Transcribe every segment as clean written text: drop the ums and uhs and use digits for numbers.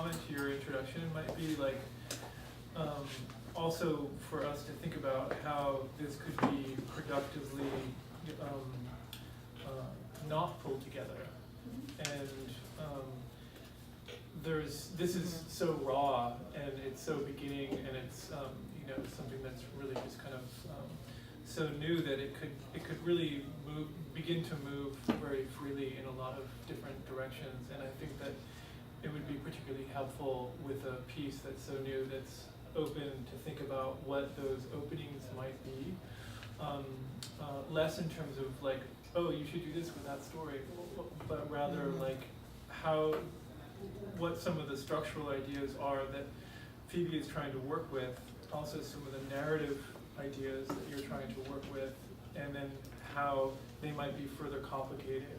comment to your introduction might be like, also for us to think about how this could be productively not pulled together. And this is so raw, and it's so beginning, and it's something that's really just kind of so new that it could really begin to move very freely in a lot of different directions. And I think that it would be particularly helpful with a piece that's so new, that's open to think about what those openings might be, less in terms of like, oh, you should do this with that story, but rather like what some of the structural ideas are that Phoebe is trying to work with, also some of the narrative ideas that you're trying to work with, and then how they might be further complicated,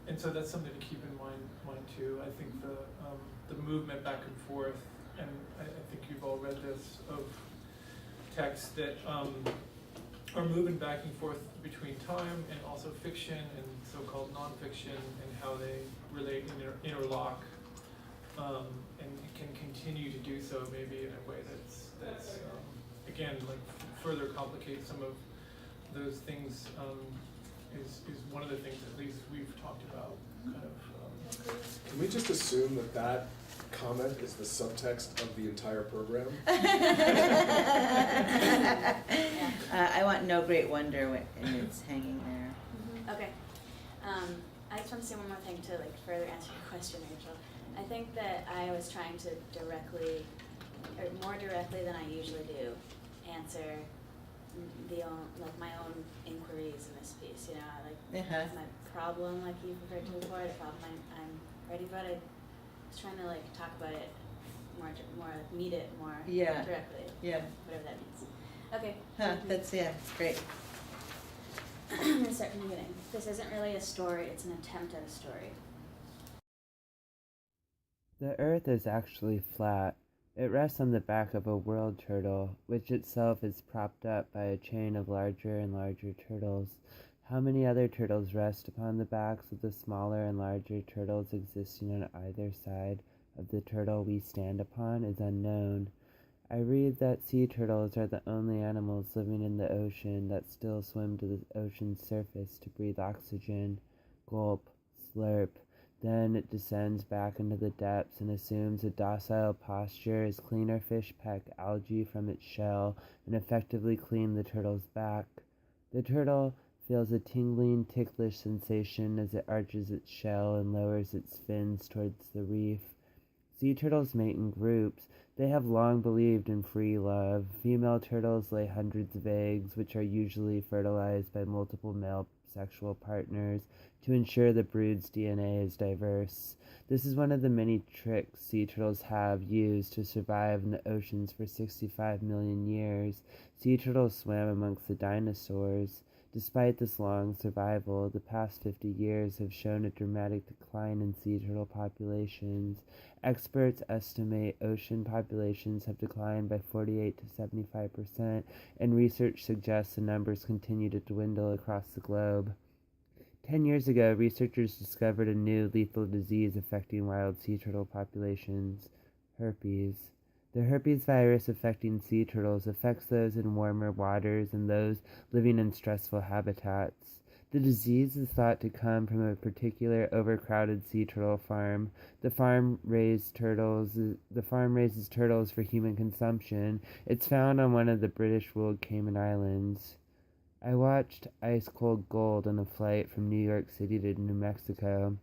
and so that's something to keep in mind too. I think the movement back and forth, and I think you've all read this, of texts that are moving back and forth between time and also fiction and so-called nonfiction, and how they relate and interlock, and can continue to do so maybe in a way that's again, like further complicates some of those things, is one of the things at least we've talked about, kind of. Can we just assume that comment is the subtext of the entire program? I want no great wonder and it's hanging there. Okay. I just want to say one more thing to further answer your question, Rachel. I think that I was trying to directly, or more directly than I usually do, answer my own inquiries in this piece. My problem, like you referred to before, the problem I'm writing about. I was trying to talk about it more, meet it more directly. Yeah. Whatever that means. Okay. It's great. I'm going to start from the beginning. This isn't really a story, it's an attempt at a story. The Earth is actually flat. It rests on the back of a world turtle, which itself is propped up by a chain of larger and larger turtles. How many other turtles rest upon the backs of the smaller and larger turtles existing on either side of the turtle we stand upon is unknown. I read that sea turtles are the only animals living in the ocean that still swim to the ocean's surface to breathe oxygen. Gulp, slurp. Then it descends back into the depths and assumes a docile posture as cleaner fish peck algae from its shell and effectively clean the turtle's back. The turtle feels a tingling, ticklish sensation as it arches its shell and lowers its fins towards the reef. Sea turtles mate in groups. They have long believed in free love. Female turtles lay hundreds of eggs, which are usually fertilized by multiple male sexual partners to ensure the brood's DNA is diverse. This is one of the many tricks sea turtles have used to survive in the oceans for 65 million years. Sea turtles swam amongst the dinosaurs. Despite this long survival, the past 50 years have shown a dramatic decline in sea turtle populations. Experts estimate ocean populations have declined by 48 to 75%, and research suggests the numbers continue to dwindle across the globe. 10 years ago, researchers discovered a new lethal disease affecting wild sea turtle populations: herpes. The herpes virus affecting sea turtles affects those in warmer waters and those living in stressful habitats. The disease is thought to come from a particular overcrowded sea turtle farm. The farm raises turtles for human consumption. It's found on one of the British ruled Cayman Islands. I watched Ice Cold Gold on a flight from New York City to New Mexico.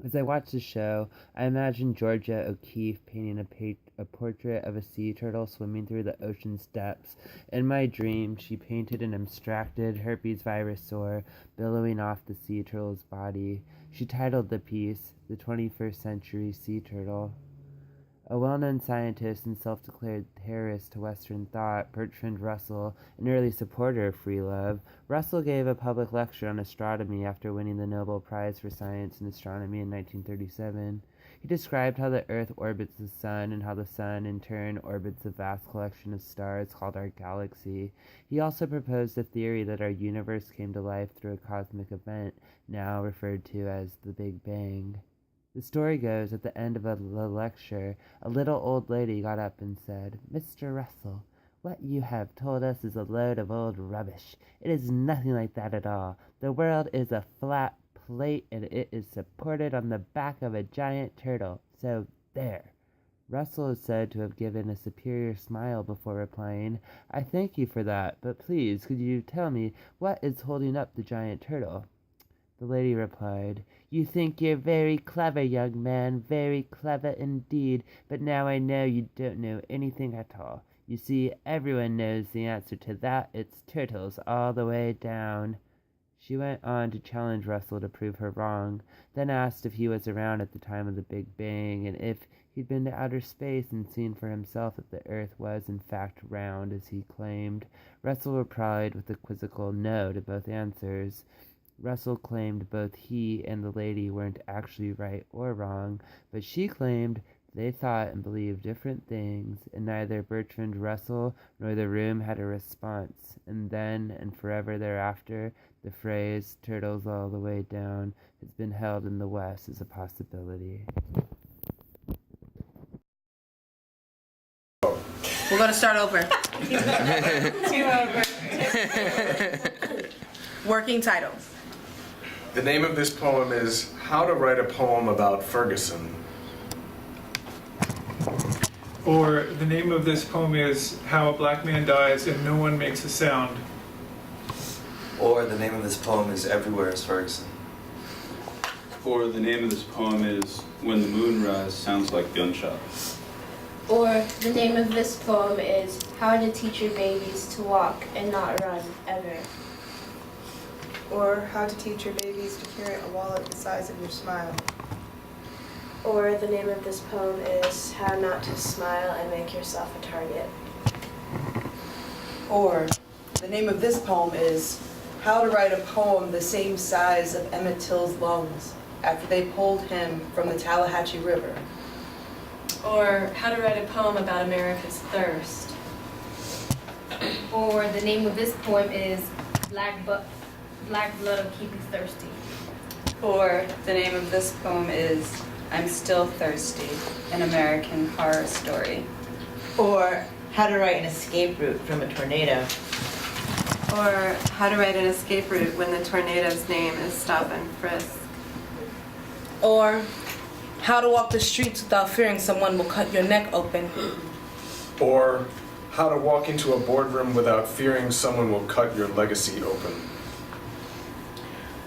As I watched the show, I imagined Georgia O'Keeffe painting a portrait of a sea turtle swimming through the ocean's depths. In my dream, she painted an abstracted herpes virus sore billowing off the sea turtle's body. She titled the piece, "The 21st Century Sea Turtle." A well-known scientist and self-declared terrorist to Western thought, Bertrand Russell, an early supporter of free love, Russell gave a public lecture on astronomy after winning the Nobel Prize for Science and Astronomy in 1937. He described how the Earth orbits the Sun and how the Sun in turn orbits a vast collection of stars called our galaxy. He also proposed a theory that our universe came to life through a cosmic event, now referred to as the Big Bang. The story goes, at the end of the lecture, a little old lady got up and said, "Mr. Russell, what you have told us is a load of old rubbish. It is nothing like that at all. The world is a flat plate, and it is supported on the back of a giant turtle. So there." Russell is said to have given a superior smile before replying, "I thank you for that, but please, could you tell me what is holding up the giant turtle?" The lady replied, "You think you're very clever, young man, very clever indeed, but now I know you don't know anything at all. You see, everyone knows the answer to that. It's turtles all the way down." She went on to challenge Russell to prove her wrong, then asked if he was around at the time of the Big Bang, and if he'd been to outer space and seen for himself that the Earth was in fact round, as he claimed. Russell replied with a quizzical no to both answers. Russell claimed both he and the lady weren't actually right or wrong, but she claimed they thought and believed different things, and neither Bertrand Russell nor the room had a response. And then, and forever thereafter, the phrase "turtles all the way down" has been held in the West as a possibility. We're going to start over. 2 over. Working title. The name of this poem is How to Write a Poem About Ferguson. Or the name of this poem is How a Black Man Dies and No One Makes a Sound. Or the name of this poem is Everywhere is Ferguson. Or the name of this poem is When the Moon Rise Sounds Like Gunshots. Or the name of this poem is How to Teach Your Babies to Walk and Not Run Ever. Or how to teach your babies to carry a wallet the size of your smile. Or the name of this poem is How Not to Smile and Make Yourself a Target. Or the name of this poem is How to Write a Poem the Same Size of Emmett Till's lungs after they pulled him from the Tallahatchie River. Or How to Write a Poem About America's Thirst. Or the name of this poem is Black Blood Will Keep You Thirsty. Or the name of this poem is I'm Still Thirsty, an American Horror Story. Or how to write an escape route from a tornado. Or How to Write an Escape Route When the Tornado's Name is Stop and Frisk. Or how to walk the streets without fearing someone will cut your neck open. Or How to Walk into a Boardroom Without Fearing Someone Will Cut Your Legacy Open.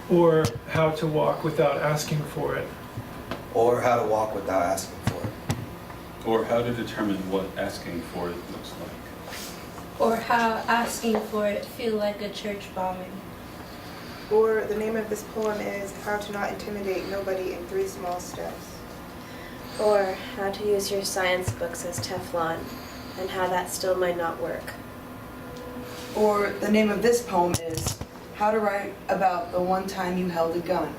Or How to Walk Without Asking for It. Or How to Walk Without Asking for It. Or how to determine what asking for it looks like. Or how asking for it feel like a church bombing. Or the name of this poem is How to Not Intimidate Nobody in 3 Small Steps. Or how to use your science books as Teflon and how that still might not work. Or the name of this poem is How to Write About the One Time You Held a Gun.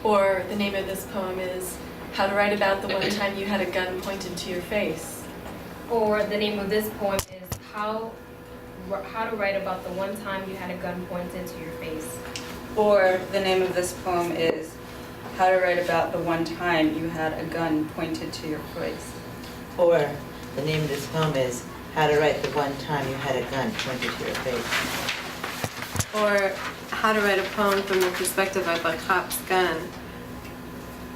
Or the name of this poem is How to Write About the One Time You Had a Gun Pointed to Your Face. Or the name of this poem is How to Write About the One Time You Had a Gun Pointed to Your Face. Or the name of this poem is How to Write About the One Time You Had a Gun Pointed to Your Face. Or the name of this poem is How to Write the One Time You Had a Gun Pointed to Your Face. Or How to Write a Poem from the Perspective of a Cop's Gun.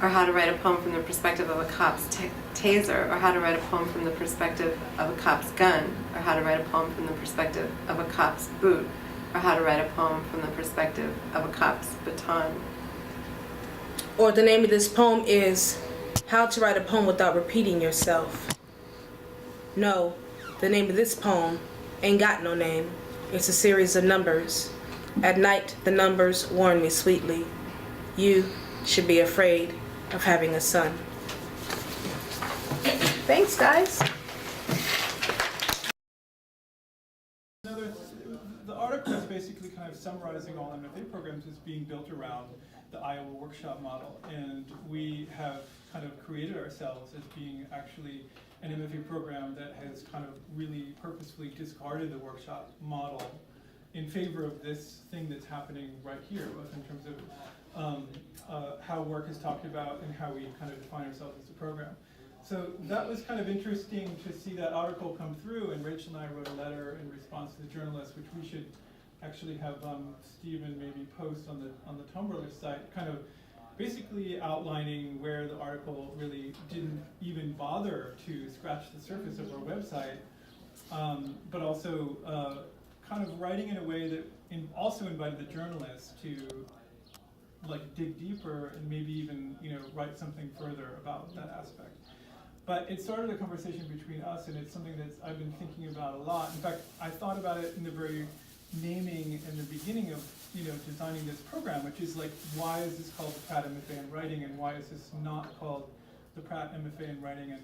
Or How to Write a Poem from the Perspective of a Cop's Taser. Or How to Write a Poem from the Perspective of a Cop's Gun. Or How to Write a Poem from the Perspective of a Cop's Boot. Or How to Write a Poem from the Perspective of a Cop's Baton. Or the name of this poem is How to Write a Poem Without Repeating Yourself. No, the name of this poem ain't got no name. It's a series of numbers. At night, the numbers warn me sweetly. You should be afraid of having a son. Thanks, guys. The article is basically basically kind of summarizing all MFA programs is being built around the Iowa workshop model. And we have kind of created ourselves as being actually an MFA program that has kind of really purposefully discarded the workshop model in favor of this thing that's happening right here, both in terms of how work is talked about and how we kind of define ourselves as a program. So that was kind of interesting to see that article come through, and Rachel and I wrote a letter in response to the journalist, which we should actually have Stephen maybe post on the Tumblr site, kind of basically outlining where the article really didn't even bother to scratch the surface of our website, but also kind of writing in a way that also invited the journalist to like dig deeper and maybe even write something further about that aspect. But it started a conversation between us, and it's something that I've been thinking about a lot. In fact, I thought about it in the very naming in the beginning of designing this program, which is like, why is this called the Pratt MFA in Writing, and why is this not called the Pratt MFA in Writing and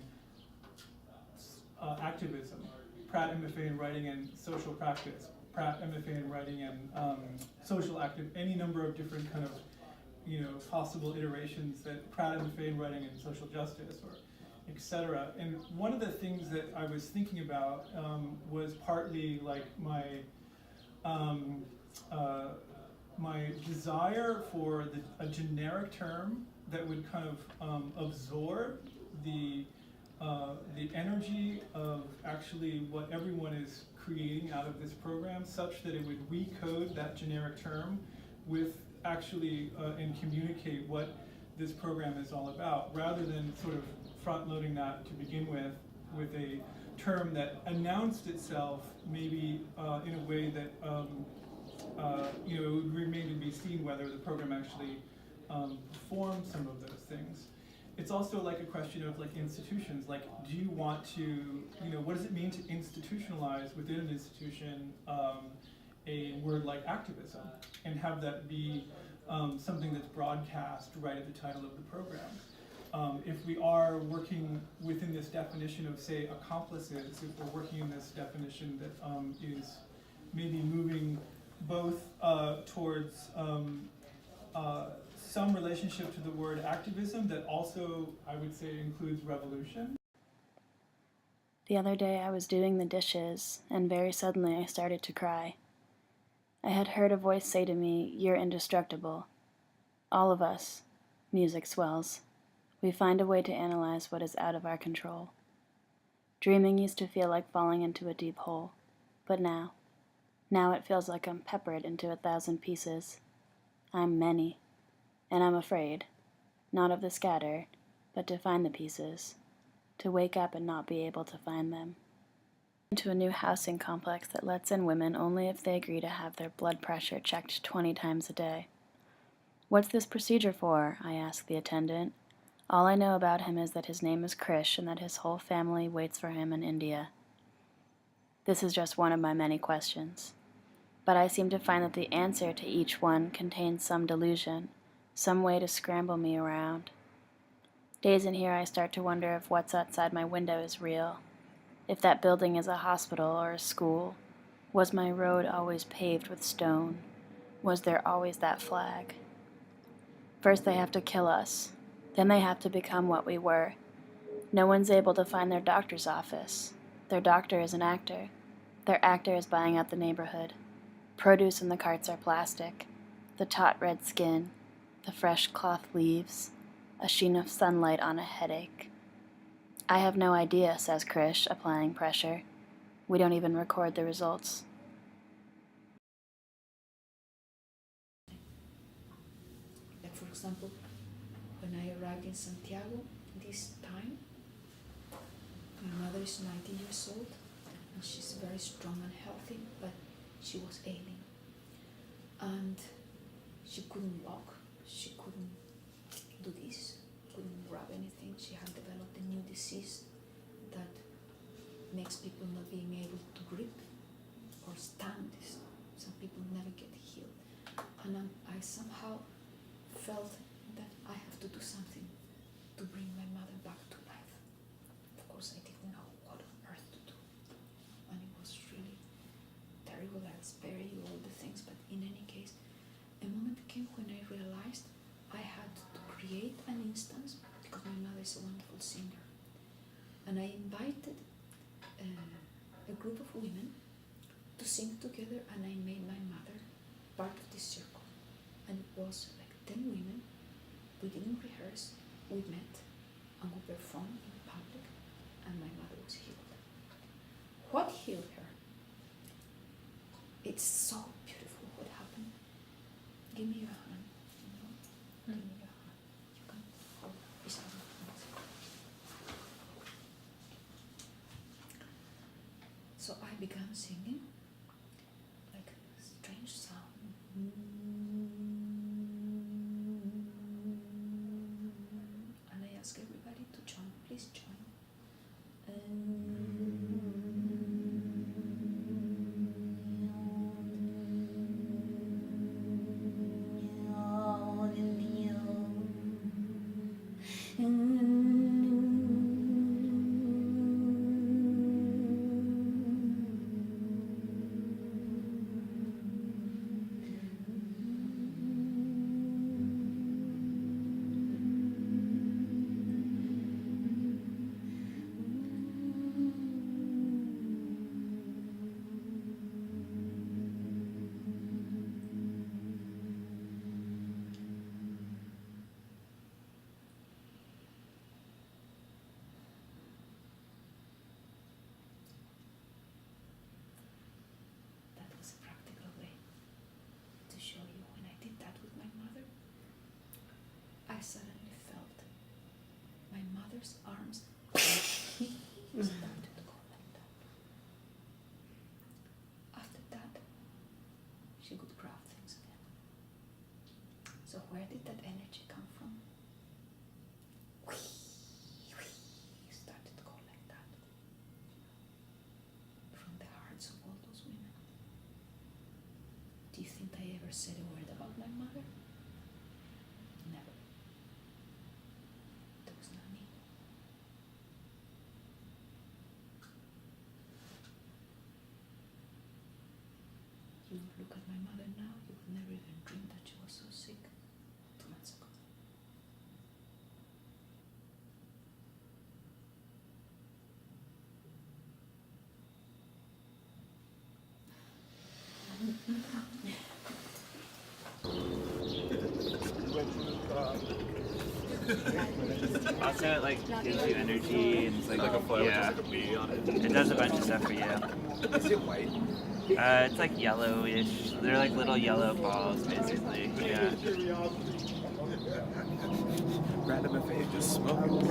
Activism, Pratt MFA in Writing and Social Practice, Pratt MFA in Writing and Social Active, any number of different kind of possible iterations that Pratt MFA in Writing and Social Justice, or etc. And one of the things that I was thinking about was partly like my my desire for a generic term that would kind of absorb the energy of actually what everyone is creating out of this program, such that it would recode that generic term with actually and communicate what this program is all about, rather than sort of front-loading that to begin with a term that announced itself maybe in a way that it would remain to be seen whether the program actually performed some of those things. It's also like a question of like institutions. Like, do you want to, what does it mean to institutionalize within an institution a word like activism, and have that be something that's broadcast right at the title of the program? If we are working within this definition of, say, accomplices, if we're working in this definition that is maybe moving both towards some relationship to the word activism that also, I would say, includes revolution. The other day I was doing the dishes, and very suddenly I started to cry. I had heard a voice say to me, "You're indestructible." All of us, music swells, we find a way to analyze what is out of our control. Dreaming used to feel like falling into a deep hole, but now it feels like I'm peppered into 1,000 pieces. I'm many, and I'm afraid, not of the scatter, but to find the pieces, to wake up and not be able to find them. Into a new housing complex that lets in women only if they agree to have their blood pressure checked 20 times a day. "What's this procedure for?" I ask the attendant. All I know about him is that his name is Krish and that his whole family waits for him in India. This is just one of my many questions, but I seem to find that the answer to each one contains some delusion, some way to scramble me around. Days in here I start to wonder if what's outside my window is real, if that building is a hospital or a school. Was my road always paved with stone? Was there always that flag? First they have to kill us, then they have to become what we were. No one's able to find their doctor's office. Their doctor is an actor. Their actor is buying out the neighborhood. Produce in the carts are plastic. The taut red skin, the fresh cloth leaves, a sheen of sunlight on a headache. "I have no idea," says Krish, applying pressure. "We don't even record the results." Like, for example, when I arrived in Santiago this time, my mother is 90 years old and she's very strong and healthy, but she was ailing. And she couldn't walk, she couldn't do this, couldn't grab anything. She had developed a new disease that makes people not being able to grip or stand. Some people never get healed. And I somehow felt that I have to do something to bring my mother back to life. Of course, I didn't know what on earth to do. And it was really terrible. I was burying all the things, but in any case, a moment came when I realized I had to create an instance because my mother is a wonderful singer. And I invited a group of women to sing together, and I made my mother part of this circle. And it was like 10 women. We didn't rehearse, we met, and we performed in public, and my mother was healed. What healed her? It's so beautiful what happened. Give me your hand. You know? Give me your hand. You can hold this hand. So I began singing like a strange sound. And I asked everybody to join. Please join. I suddenly felt my mother's arms started to go like that. After that, she could grab things again. So where did that energy come from? Started to go like that. From the hearts of all those women. Do you think I ever said a word about my mother? Never. There was no need. You would look at my mother now, you would never even dream that she was so sick 2 months ago. Also, it like gives you energy and it's like a flower, yeah. Like a bee on it. It does a bunch of stuff for you. Is it white? It's like yellowish. They're like little yellow balls, basically. Yeah. Pratt MFA just smoking.